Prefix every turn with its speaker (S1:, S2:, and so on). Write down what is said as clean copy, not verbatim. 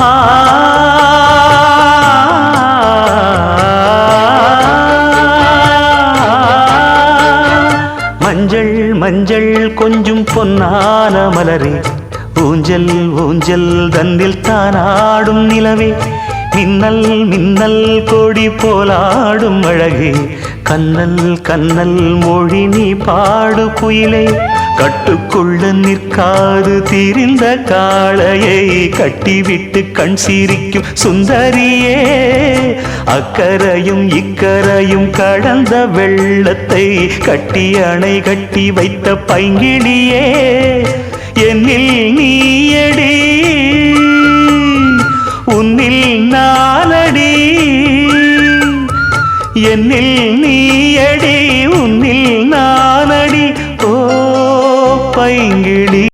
S1: ஆ மஞ்சள் மஞ்சள் கொஞ்சம் பொன்னான மலரே, ஊஞ்சல் ஊஞ்சல் தன்னில் தானாடும் நிலவே, மின்னல் மின்னல் கொடி போலாடும் அழகே, கண்ணல் கண்ணல் மொழி நீ பாடு குயிலே, கட்டுக்குள்ள நிற்காது திரிந்த காளையை கட்டிவிட்டு கண் சிரிக்கும் சுந்தரியே, அக்கரையும் இக்கரையும் கடந்த வெள்ளத்தை கட்டி அணை கட்டி வைத்த பைங்கிளியே,